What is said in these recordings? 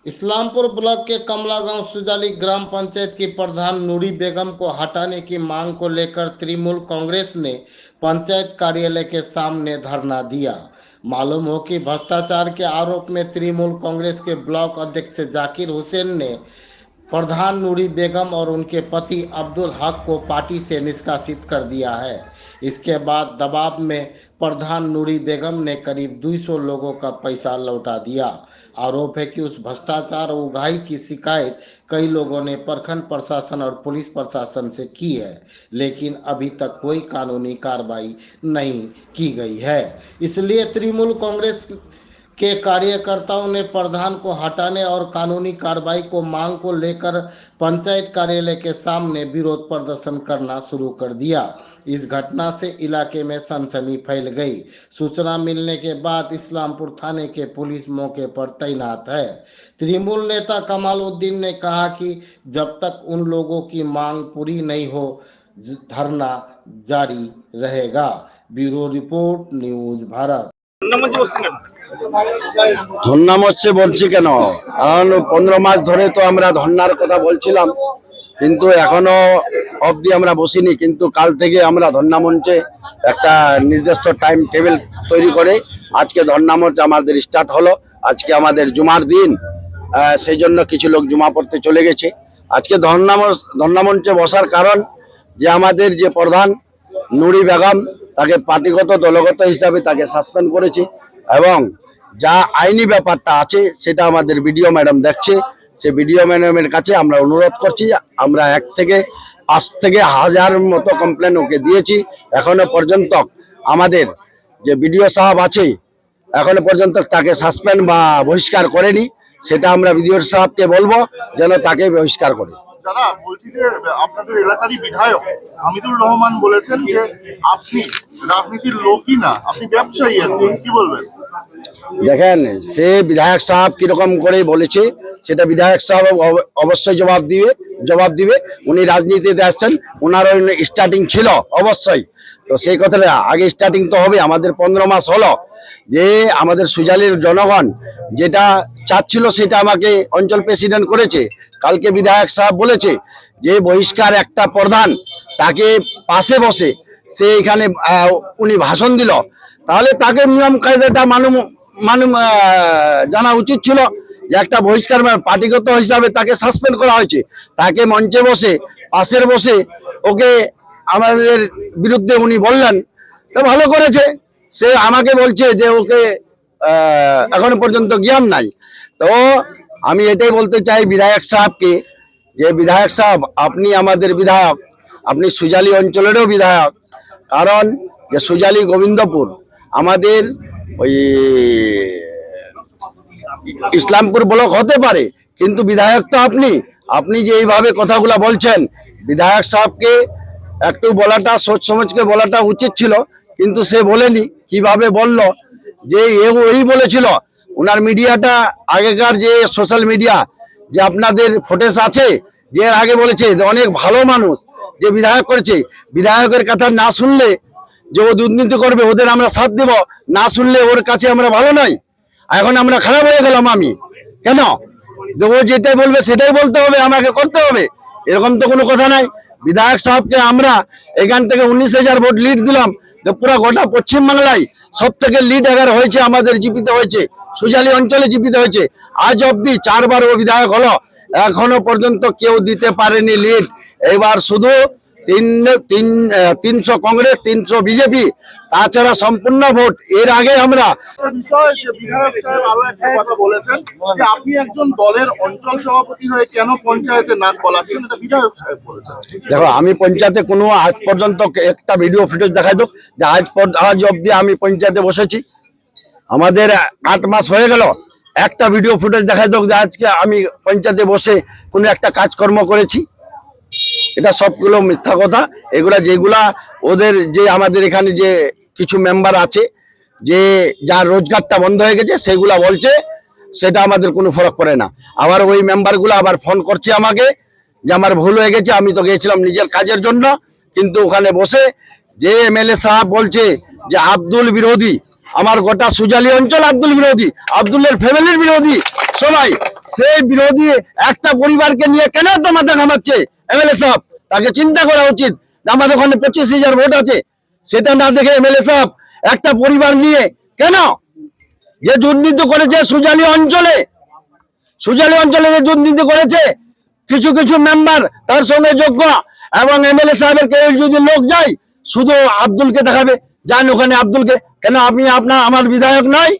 Islampur block के कमला गांव सुजाली ग्राम पंचायत की प्रधान नूरी बेगम को हटाने की मांग को लेकर तृणमूल कांग्रेस ने पंचायत कार्यालय के सामने धरना दिया। मालूम हो कि भ्रष्टाचार के आरोप में तृणमूल कांग्रेस के ब्लॉक अध्यक्ष जाकिर हुसैन ने प्रधान नूरी बेगम और उनके पति अब्दुल हक को पार्टी से निष्कासित कर दिया है। इसके बाद दबाव में प्रधान नूरी बेगम ने करीब 200 लोगों का पैसा लौटा दिया। आरोप है कि उस भ्रष्टाचार और उगाही की शिकायत कई लोगों ने प्रखंड प्रशासन और पुलिस प्रशासन से की है, लेकिन अभी तक कोई कानूनी कार्रवाई नहीं की गई है। इसलिए तृणमूल कांग्रेस के कार्यकर्ताओं ने प्रधान को हटाने और कानूनी कार्रवाई को मांग को लेकर पंचायत कार्यालय के सामने विरोध प्रदर्शन करना शुरू कर दिया। इस घटना से इलाके में सनसनी फैल गई। सूचना मिलने के बाद इस्लामपुर थाने के पुलिस मौके पर तैनात है। तृणमूल नेता कमालुद्दीन ने कहा कि जब तक उन लोगों की मांग पूरी नहीं हो धरना जारी रहेगा। Bureau report, news Bharat. ধর্না মরছে বলছি কেন, কারণ 15 মাস ধরে তো আমরা ধর্নার কথা বলছিলাম, কিন্তু এখনো অবধি আমরা বসিনি। কিন্তু কাল থেকে আমরা ধর্না মঞ্চে একটা নির্দিষ্ট টাইম টেবিল তৈরি করে আজকে ধর্না মঞ্চ আমাদের স্টার্ট হলো। আজকে আমাদের জুমার দিন, সেই জন্য কিছু লোক জুমা পড়তে চলে গেছে। আজকে ধর্না মঞ্চে বসার কারণ যে আমাদের যে প্রধান নুরি বেগম, তাকে পার্টিগত দলগত হিসাবে তাকে সাসপেন্ড করেছে এবং যা আইনি ব্যাপারটা আছে সেটা আমাদের বিডিও ম্যাডাম দেখছে। সে বিডিও ম্যাডামের কাছে আমরা অনুরোধ করছি, আমরা 1 থেকে 5 থেকে 1000 মতো কমপ্লেন ওকে দিয়েছি। এখনো পর্যন্ত আমাদের যে বিডিও সাহেব আছে এখনো পর্যন্ত তাকে সাসপেন্ড বা বহিষ্কার করেনি। সেটা আমরা বিডিও সাহেবকে বলবো যেন তাকে বহিষ্কার করে। দাদা বলছি যে আপনাদের এলাকারই বিধায়ক হামিদুর রহমান বলেছেন যে আপনি রাজনীতির লোকই না, আপনি ব্যবসায়ী। একজন কি বলবেন? দেখেন, সে বিধায়ক সাহেব কিরকম করে বলেছে সেটা বিধায়ক সাহেব অবশ্যই জবাব দিবে। উনি রাজনীতিতে আসছেন, ওনারও স্টার্টিং ছিল অবশ্যই। তো সেই কথাটা আগে স্টার্টিং তো হবে। আমাদের 15 মাস হলো যে আমাদের সুজালির জনগণ যেটা চাচ্ছিল সেটা আমাকে অঞ্চল প্রেসিডেন্ট করেছে। কালকে বিধায়ক সাহেব বলেছে যে বহিষ্কার একটা প্রধান, তাকে পাশে বসে সে এখানে উনি ভাষণ দিল, তাহলে তাকে নিয়ম কায়দাটা জানা উচিত ছিল যে একটা বহিষ্কার পার্টিগত হিসাবে তাকে সাসপেন্ড করা হয়েছে। তাকে মঞ্চে বসে পাশের বসে ওকে আমাদের বিরুদ্ধে উনি বললেন, তো ভালো করেছে। সে আমাকে বলছে যে ওকে এখনো পর্যন্ত জ্ঞান নাই। তো আমি এটাই বলতে চাই বিধায়ক সাহেবকে যে বিধায়ক সাহেব, আপনি আমাদের বিধায়ক, আপনি সুজালি অঞ্চলেরও বিধায়ক। কারণ যে সুজালি গোবিন্দপুর আমাদের ওই ইসলামপুর ব্লক হতে পারে, কিন্তু বিধায়ক তো আপনি যে এইভাবে কথাগুলো বলছেন, বিধায়ক সাহেবকে একটু বলাটা সোচ সমাজকে বলাটা উচিত ছিল, কিন্তু সে বলেনি। কিভাবে বলল যে ওই বলেছিল ওনার মিডিয়াটা, আগেকার যে সোশ্যাল মিডিয়া যে আপনাদের ফুটেজ আছে, যে আগে বলেছে যে অনেক ভালো মানুষ যে বিধায়ক করেছে, বিধায়কের কথা না শুনলে যে ও দুর্নীতি করবে ওদের আমরা সাথ দেব, না শুনলে ওর কাছে আমরা ভালো নয়। এখন আমরা খারাপ হয়ে গেলাম। আমি কেন ও যেটাই বলবে সেটাই বলতে হবে, আমাকে করতে হবে, এরকম তো কোনো কথা নাই। বিধায়ক সাহেবকে আমরা এখান থেকে 19,000 ভোট লিড দিলাম, পুরো গোটা পশ্চিমবাংলায় সব থেকে লিড হয়েছে আমাদের জীবিত হয়েছে, সুজালি অঞ্চলে জীবিত হয়েছে। আজ অব্দি 4 বার ও বিধায়ক হলো, এখনো পর্যন্ত কেউ দিতে পারেনি লিড। এবার শুধু 300 কংগ্রেস, 300 বিজেপি, তাছাড়া সম্পূর্ণ ভোট। এর আগে আমরা বিধায়ক সাহেব আরো একটা কথা বলেছেন যে আপনি একজন দলের অঞ্চল সভাপতি হয়ে কেন পঞ্চায়েতে নাক গলাচ্ছেন, এটা বিধায়ক সাহেব বলেছেন। দেখো, আমি পঞ্চায়েতে কোনো আজ পর্যন্ত একটা ভিডিও ফুটেজ দেখাই দোক যে আজ অব্দি আমি পঞ্চায়েতে বসেছি। আমাদের 8 মাস হয়ে গেল, একটা ভিডিও ফুটেজ দেখাই দোক যে আজকে আমি পঞ্চায়েতে বসে কোনো একটা কাজকর্ম করেছি। এটা সবগুলো মিথ্যা কথা। এগুলা যেগুলা ওদের যে আমাদের এখানে যে কিছু মেম্বার আছে যে যার রোজগারটা বন্ধ হয়ে গেছে সেগুলা বলছে, সেটা আমাদের কোনো ফরক পড়ে না। আবার ওই মেম্বারগুলো আবার ফোন করছে আমাকে যে আমার ভুল হয়ে গেছে, আমি তো গিয়েছিলাম নিজের কাজের জন্য, কিন্তু ওখানে বসে যে এমএলএ সাহেব বলছে যে আব্দুল বিরোধী, আমার গোটা সুজালি অঞ্চল আব্দুল বিরোধী, আব্দুলের ফ্যামিলির বিরোধী সবাই। সেই বিরোধী একটা পরিবারকে নিয়ে কেন তো মাথা ঘামাচ্ছে এমএলএ সাহেব? তাকে চিন্তা করা উচিত। আমাদের ওখানে 25,000 ভোট আছে, সেটা না দেখে এমএলএ সাহেব একটা পরিবার নিয়ে কেন? যে দুর্নীতি করেছে সুজালি অঞ্চলে যে দুর্নীতি করেছে, কিছু কিছু মেম্বার তার সঙ্গে যোগ্য, এবং এমএলএ সাহেবের কেউ যদি লোক যায় শুধু আব্দুলকে দেখাবে, যান ওখানে আব্দুলকে। কেন আপনি আমার বিধায়ক নয়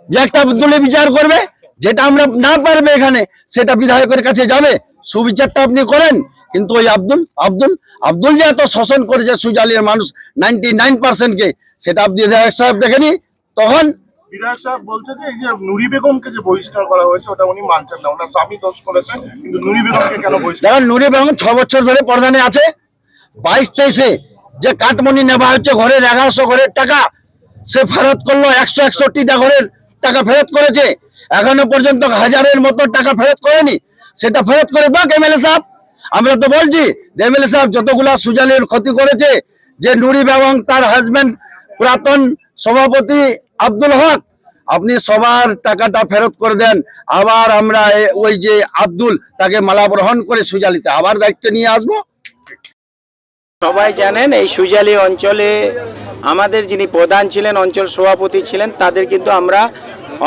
যে একটা আব্দুলে বিচার করবে? যেটা আমরা না পারবে এখানে সেটা বিধায়কের কাছে যাবে, সুবিচারটা আপনি করেন। কিন্তু ওই আব্দুল যে এত শোষণ করেছে সুজালির মানুষ 99%কে, সেটা আপনি বিধায়ক সাহেব দেখেনি তখন। বিধায়ক সাহেব বলছে যে এই যে নুরি বেগমকে যে বহিষ্কার করা হয়েছে ওটা উনি মানছেন না, ওনার স্বামী দোষ করেছে, কিন্তু নুরি বেগমকে কেন বহিষ্কার? দেখেন, নুরি বেগম 6 বছর ধরে প্রধানে আছে। 22-23-এ যে কাটমনি নেওয়া হচ্ছে ঘরের 1100 ঘরের টাকা, সে ফেরত করলো। 161টা ঘরের টাকা ফেরত করেছে, এখনো পর্যন্ত 1000-এর মতো টাকা ফেরত করেনি। সেটা ফেরত করে দাও এমএলএ সাহেব। আমরা তো বলছি এমএলএ সাহেব যতগুলা সুজালির ক্ষতি করেছে, যে নুরি বেগম তার হাজবেন্ড পুরাতন সভাপতি আব্দুল হক, আপনি সবার টাকাটা ফেরত করে দেন। আবার আমরা ওই যে আব্দুল, তাকে মালা গ্রহণ করে সুজালিতে আবার দায়িত্ব নিয়ে আসবো। সবাই জানেন এই সুজালি অঞ্চলে আমাদের যিনি প্রধান ছিলেন, অঞ্চল সভাপতি ছিলেন, তাদের কিন্তু আমরা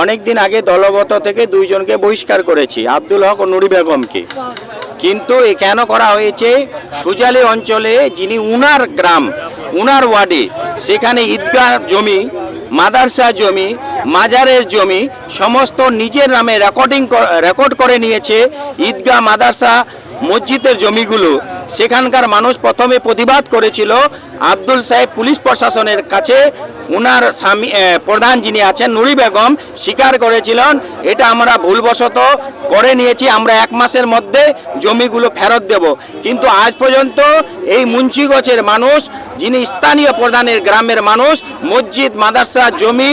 অনেক দিন আগে দলগত থেকে 2 জনকে বহিষ্কার করেছি, আব্দুল হক ও নুরি বেগমকে। কিন্তু এ কেন করা হয়েছে? সুজালি অঞ্চলে যিনি উনার গ্রাম, উনার ওয়ার্ডে, সেখানে ঈদগাহ জমি, মাদ্রাসা জমি, মাজারের জমি সমস্ত নিজের নামে রেকর্ড করে নিয়েছে। ঈদগাহ, মাদ্রাসা, মসজিদের জমিগুলো, সেখানকার মানুষ প্রথমে প্রতিবাদ করেছিল। আব্দুল সাহেব পুলিশ প্রশাসনের কাছে উনার স্বামী প্রধান যিনি আছেন নুরি বেগম স্বীকার করেছিলেন, এটা আমরা ভুলবশত করে নিয়েছি, আমরা 1 মাসের মধ্যে জমিগুলো ফেরত দেব। কিন্তু আজ পর্যন্ত এই মুন্সিগঞ্জের মানুষ, যিনি স্থানীয় প্রধানের গ্রামের মানুষ, মসজিদ, মাদ্রাসা জমি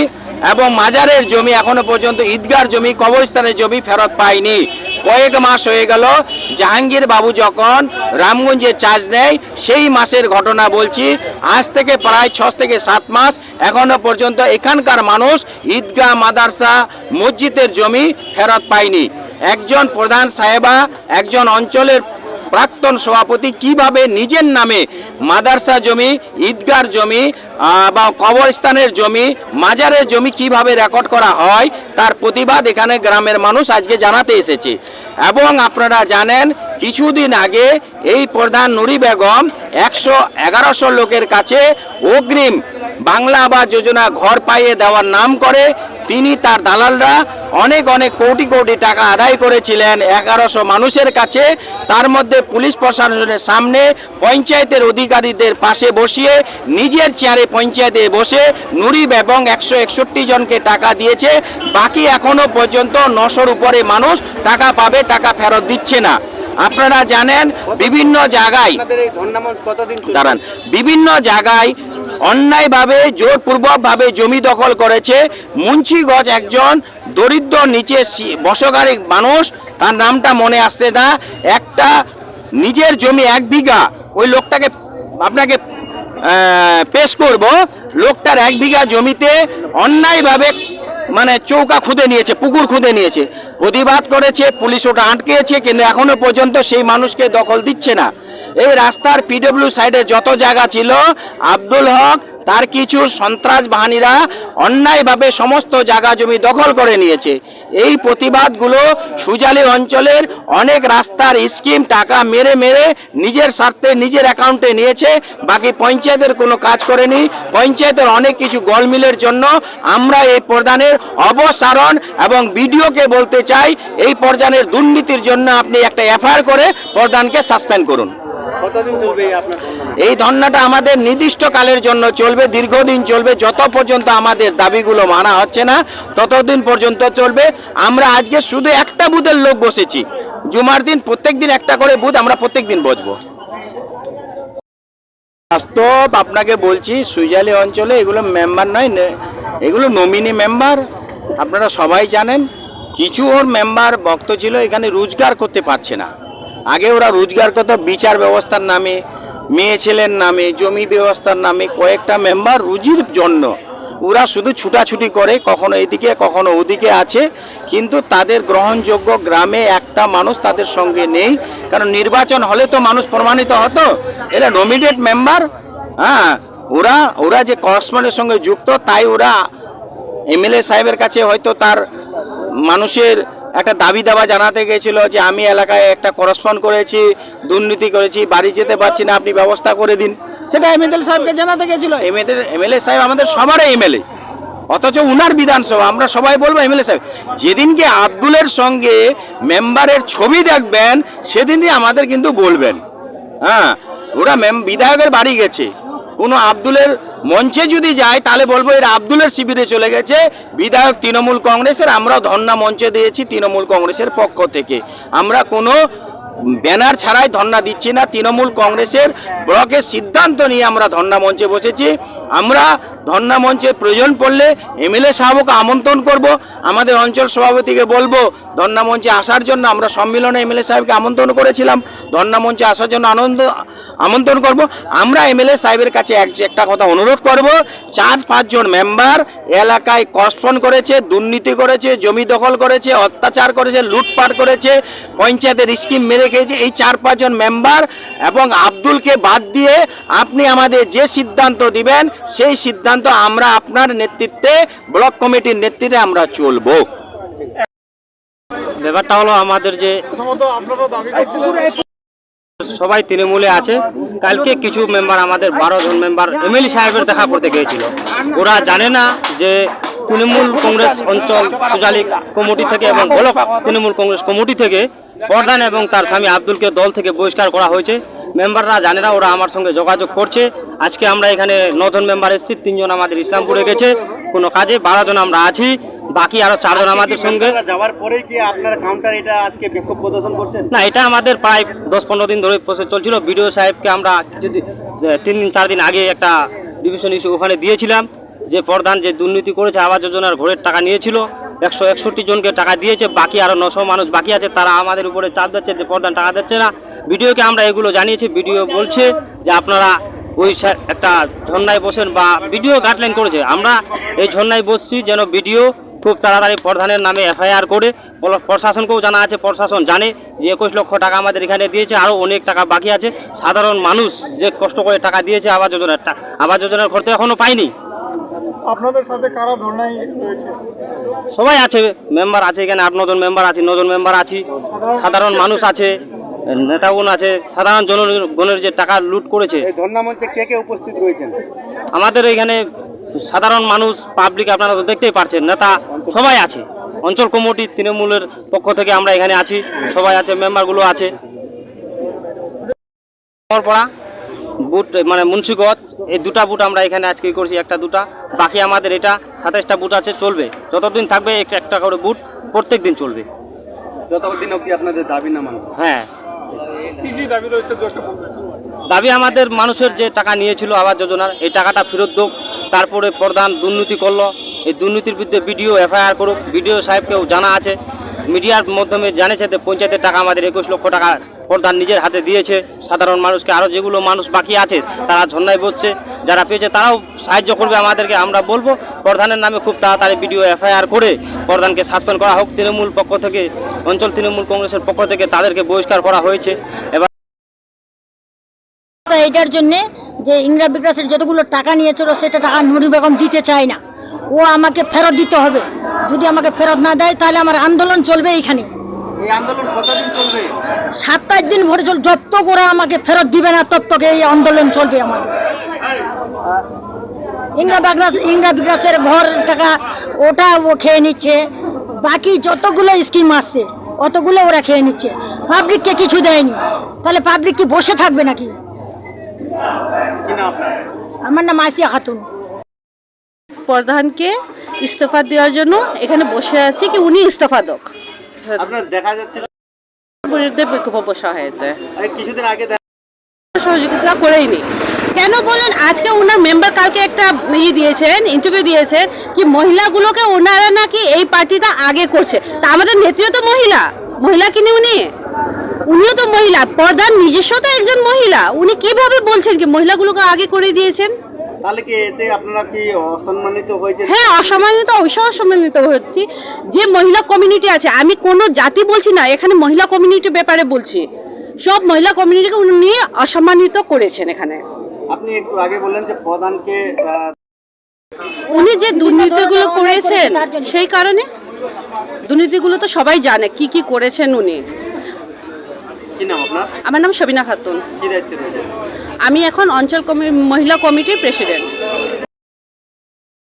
এবং মাজারের জমি, এখনো পর্যন্ত ঈদগার জমি, কবরস্থানের জমি ফেরত পায়নি। কয়েক মাস হয়ে গেল জাহাঙ্গীর বাবু যখন রামগঞ্জে চার্জ নেয়, সেই মাসের ঘটনা বলছি, আজ থেকে প্রায় 6 থেকে 7 মাস এখনো পর্যন্ত এখানকার মানুষ ঈদগাহ, মাদ্রাসা, মসজিদের জমি ফেরত পায়নি। একজন প্রধান সাহেবা, একজন অঞ্চলের প্রাক্তন সভাপতি কিভাবে নিজের নামে মাদ্রাসা জমি, ঈদগার জমি বা কবরস্থানের জমি, মাজারের জমি কিভাবে রেকর্ড করা হয়, তার প্রতিবাদ এখানে গ্রামের মানুষ আজকে জানাতে এসেছে। এবং আপনারা জানেন কিছুদিন আগে এই প্রধান নুরি বেগম 100-1100 লোকের কাছে অগ্রিম বাংলা আবাস যোজনা ঘর পাইয়ে দেওয়ার নাম করে তিনি, তার দালালরা অনেক কোটি কোটি টাকা আদায় করেছিলেন 1100 মানুষের কাছে। তার মধ্যে পুলিশ প্রশাসনের সামনে পঞ্চায়েতের অধিকারীদের পাশে বসিয়ে নিজের চেয়ারে পঞ্চায়েতে বসে নুরি বেগম 161 জনকে টাকা দিয়েছে। বাকি এখনো পর্যন্ত 900-র উপরে মানুষ টাকা পাবে, টাকা ফেরত দিচ্ছে না। আপনারা জানেন বিভিন্ন জায়গায় অন্যায়ভাবে জোরপূর্বকভাবে জমি দখল করেছে। মুন্সিগঞ্জ একজন দরিদ্র নিচে বসবাসকারী মানুষ, তার নামটা মনে আসছে না, একটা নিজের জমি 1 বিঘা, ওই লোকটাকে আপনাকে পেশ করব, লোকটার 1 বিঘা জমিতে অন্যায়ভাবে মানে চৌকা খুঁড়ে নিয়েছে, পুকুর খুঁড়ে নিয়েছে। প্রতিবাদ করেছে, পুলিশ ওটা আটকেছে, কিন্তু এখনো পর্যন্ত সেই মানুষকে দখল দিচ্ছে না। এই রাস্তার পিডব্লিউ সাইডে যত জায়গা ছিল, আব্দুল হক তার কিছু সন্ত্রাস বাহিনীরা অন্যায়ভাবে সমস্ত জায়গা জমি দখল করে নিয়েছে। এই প্রতিবাদগুলো সুজালি অঞ্চলের অনেক রাস্তার স্কিম টাকা মেরে নিজের স্বার্থে নিজের অ্যাকাউন্টে নিয়েছে, বাকি পঞ্চায়েতের কোনো কাজ করেনি। পঞ্চায়েতের অনেক কিছু গোলমিলের জন্য আমরা এই প্রধানের অবসারণ এবং বিডিওকে বলতে চাই, এই প্রধানের দুর্নীতির জন্য আপনি একটা এফআইআর করে প্রধানকে সাসপেন্ড করুন। এই ধর্নাটা আমাদের নির্দিষ্ট কালের জন্য চলবে, দীর্ঘদিন চলবে, যত পর্যন্ত আমাদের দাবিগুলো মানা হচ্ছে না ততদিন পর্যন্ত চলবে। আমরা আজকে শুধু একটা বুথের লোক বসেছি, জুমার দিন প্রত্যেকদিন একটা করে বুথ আমরা প্রত্যেকদিন বসবো। বাস্তব আপনাকে বলছি, সুজালি অঞ্চলে এগুলো মেম্বার নয়, এগুলো নমিনি মেম্বার। আপনারা সবাই জানেন কিছু ওর মেম্বার ভক্ত ছিল, এখানে রোজগার করতে পারছে না। আগে ওরা রোজগার করতো বিচার ব্যবস্থার নামে, মেয়ে ছেলের নামে, জমি ব্যবস্থার নামে। কয়েকটা মেম্বার রুজির জন্য ওরা শুধু ছুটাছুটি করে, কখনো এদিকে কখনো ওদিকে আছে, কিন্তু তাদের গ্রহণযোগ্য গ্রামে একটা মানুষ তাদের সঙ্গে নেই। কারণ নির্বাচন হলে তো মানুষ প্রমাণিত হতো, এরা নমিনেট মেম্বার। হ্যাঁ, ওরা যে করসপন্ডের সঙ্গে যুক্ত, তাই ওরা এমএলএ সাহেবের কাছে হয়তো তার মানুষের একটা দাবি দাবা জানাতে গেছিল যে আমি এলাকায় একটা করসপন্ড করেছি, দুর্নীতি করেছি, বাড়ি যেতে পারছি না, আপনি ব্যবস্থা করে দিন। সেটা এমএলএ সাহেবকে জানাতে গেছিল। এমএলএ সাহেব আমাদের সবারই এমএলএ, অথচ উনার বিধানসভা, আমরা সবাই বলবো এমএলএ সাহেব। যেদিনকে আব্দুলের সঙ্গে মেম্বারের ছবি দেখবেন সেদিনই আমাদের কিন্তু বলবেন। হ্যাঁ, ওরা বিধায়কের বাড়ি গেছে, কোনো আব্দুলের মঞ্চে যদি যায় তাহলে বলবো এরা আব্দুলের শিবিরে চলে গেছে। বিধায়ক তৃণমূল কংগ্রেসের, আমরাও ধর্ণা মঞ্চে দিয়েছি তৃণমূল কংগ্রেসের পক্ষ থেকে। আমরা কোনো ব্যানার ছাড়াই ধর্ণা দিচ্ছি না, তৃণমূল কংগ্রেসের ব্লকের সিদ্ধান্ত নিয়ে আমরা ধর্ণা মঞ্চে বসেছি। আমরা ধর্ণা মঞ্চে প্রয়োজন পড়লে এমএলএ সাহেবকে আমন্ত্রণ করব, আমাদের অঞ্চল সভাপতিকে বলবো ধর্ণা মঞ্চে আসার জন্য। আমরা সম্মেলনে এমএলএ সাহেবকে আমন্ত্রণ করেছিলাম, ধর্ণা মঞ্চে আসার জন্য আমন্ত্রণ করব। আমরা এমএলএ সাহেবের কাছে একটা কথা অনুরোধ করব, 4-5 জন মেম্বার এলাকায় করসপন্ড করেছে, দুর্নীতি করেছে, জমি দখল করেছে, অত্যাচার করেছে, লুটপাট করেছে, পঞ্চায়েতের স্কিম মেরে খেয়েছে। এই 4-5 জন মেম্বার এবং আব্দুলকে বাদ দিয়ে আপনি আমাদের যে সিদ্ধান্ত দিবেন সেই সিদ্ধান্ত আমরা আপনার নেতৃত্বে, ব্লক কমিটির নেতৃত্বে আমরা চলবো। ব্যাপারটা হলো আমাদের যে সবাই তৃণমূলে আছে, কালকে কিছু মেম্বার, আমাদের 12 জন মেম্বার এমএলএ সাহেবের দেখা করতে গিয়েছিল। ওরা জানে না যে তৃণমূল কংগ্রেস অঞ্চল সুজালি কমিটি থেকে এবং ব্লক তৃণমূল কংগ্রেস কমিটি থেকে প্রধান এবং তার স্বামী আব্দুলকে দল থেকে বহিষ্কার করা হয়েছে। মেম্বাররা জানে না, ওরা আমার সঙ্গে যোগাযোগ করছে। আজকে আমরা এখানে 9 জন মেম্বার এসেছি, 3 জন আমাদের ইসলামপুরে গেছে কোনো কাজে, 12 জন আমরা আছি, বাকি আরো 4 জন আমাদের সঙ্গে। যাওয়ার পরেই কি আপনারা কাউন্টার এটা আজকে বিক্ষোভ প্রদর্শন করছেন? না, এটা আমাদের প্রায় 10-15 দিন ধরে প্রসেস চলছিল। বিডিও সাহেবকে আমরা কিছুদিন 3-4 দিন আগে একটা ডিভিশন ইস্যু ওখানে দিয়েছিলাম যে প্রধান যে দুর্নীতি করেছে, আবাস যোজনার ঘরের টাকা নিয়েছিল, 161 জনকে টাকা দিয়েছে, বাকি আরো 900 মানুষ বাকি আছে, তারা আমাদের উপরে চাপ দিচ্ছে যে প্রধান টাকা দিচ্ছে না। বিডিওকে আমরা এগুলো জানিয়েছি, বিডিও বলছে যে আপনারা ওই একটা ঝর্ণায় বসেন, বা বিডিও গাইডলাইন করেছে। আমরা এই ঝর্ণায় বসছি যেন বিডিও খুব তাড়াতাড়ি প্রধানের নামে এফআইআর করে, প্রশাসনকেও জানা আছে, প্রশাসন জানে যে 21 লক্ষ টাকা আমাদের এখানে দিয়েছে, আরও অনেক টাকা বাকি আছে। সাধারণ মানুষ যে কষ্ট করে টাকা দিয়েছে আবাস যোজনার ঘর তো এখনো পায়নি। আপনাদের সাথে কারা ধর্ণায় রয়েছে? সবাই আছে, মেম্বার আছে এখানে 8-9 জন মেম্বার আছি, 9 জন মেম্বার আছি, সাধারণ মানুষ আছে, নেতাগণ আছে। সাধারণ জনগণের যে টাকা লুট করেছে। এই ধর্ণা মঞ্চে কে কে উপস্থিত রয়েছেন? আমাদের এখানে সাধারণ মানুষ, পাবলিক, আপনারা তো দেখতেই পারছেন, নেতা সবাই আছে। অঞ্চল কমিটি তৃণমূলের পক্ষ থেকে আমরা এখানে আছি, সবাই আছে, মেম্বারগুলো আছে। পড়া বুট মানে মুন্সিগঞ্জ, এই 2টা বুট আমরা এখানে আজকে করছি, 1-2টা, বাকি আমাদের এটা 27টা বুট আছে, চলবে যতদিন থাকবে একটা করে বুট প্রত্যেক দিন চলবে, যতদিন অবধি আপনাদের দাবি না মানবে। হ্যাঁ, কি কি দাবি রয়েছে? দাবি আমাদের মানুষের যে টাকা নিয়েছিল আবাস যোজনার, এই টাকাটা ফেরত দেব। তারপরে প্রধান দুর্নীতি করলো, এই দুর্নীতির বিরুদ্ধে বিডিও এফআইআর করুক। বিডিও সাহেবকেও জানা আছে, মিডিয়ার মাধ্যমে জানিয়েছে যে পঞ্চায়েতের টাকা আমাদের 21 লক্ষ টাকা প্রধান নিজের হাতে দিয়েছে সাধারণ মানুষকে। আরও যেগুলো মানুষ বাকি আছে তারা ঝর্ণায় বসছে, যারা পেয়েছে তারাও সাহায্য করবে আমাদেরকে। আমরা বলবো প্রধানের নামে খুব তাড়াতাড়ি বিডিও এফআইআর করে প্রধানকে সাসপেন্ড করা হোক। তৃণমূল পক্ষ থেকে, অঞ্চল তৃণমূল কংগ্রেসের পক্ষ থেকে তাদেরকে বহিষ্কার করা হয়েছে। এবার এটার জন্য যে ইংরা বিকাশের যতগুলো টাকা নিয়েছিল সেটা টাকা নুরি বেগম দিতে চায় না, ও আমাকে ফেরত দিতে হবে। যদি আমাকে ফেরত না দেয় তাহলে আমার আন্দোলন চলবে এইখানে। এই আন্দোলন কতদিন চলবে? 27 দিন ভরে চলবে, যত তক ওরা আমাকে ফেরত দিবে না তত তক এই আন্দোলন চলবে আমাদের। ইংরা বিকাশের ঘর টাকা ওটা ও খেয়ে নিচ্ছে, বাকি যতগুলো স্কিম আসছে অতগুলো ওরা খেয়ে নিচ্ছে, পাবলিককে কিছু দেয়নি। তাহলে পাবলিক কি বসে থাকবে নাকি? আমার নাম আসিয়া খাতুন। প্রধানকে ইস্তফা দেওয়ার জন্য এখানে বসে আছি, কি উনি ইস্তফা দোক। আপনার দেখা যাচ্ছে বিরুদ্ধে বিক্ষোভ বসা হয়েছে, কিছুদিন আগে সহযোগিতা করেইনি। কেন বলেন? আজকে ওনার মেম্বার কালকে একটা দিয়েছেন, ইন্টারভিউ দিয়েছেন কি মহিলাগুলোকে ওনারা নাকি এই পার্টিটা আগে করছে। তা আমাদের নেত্রীও তো মহিলা কিনে উনিও তো মহিলা, প্রধান নিজস্ব তো একজন মহিলা, উনি কিভাবে বলছেন কি মহিলাগুলোকে আগে করে দিয়েছেন? তাহলে কি এতে আপনারা কি অসম্মানিত হয়েছে? হ্যাঁ, অসম্মানিত, অবশ্যই অসম্মানিত হচ্ছি। যে মহিলা কমিউনিটি আছে, আমি কোনো জাতি বলছি না, এখানে মহিলা কমিউনিটির ব্যাপারে বলছি, সব মহিলা কমিউনিটিকে উনি অসম্মানিত করেছেন এখানে। আপনি একটু আগে বললেন যে প্রধানকে উনি যে দুর্নীতিগুলো করেছেন সেই কারণে, দুর্নীতিগুলো তো সবাই জানে কি কি করেছেন উনি। কি নাম আপনার? আমার নাম সবিনা খাতুন। কি দায়িত্বে রয়েছে? আমি এখন অঞ্চল মহিলা কমিটির প্রেসিডেন্ট।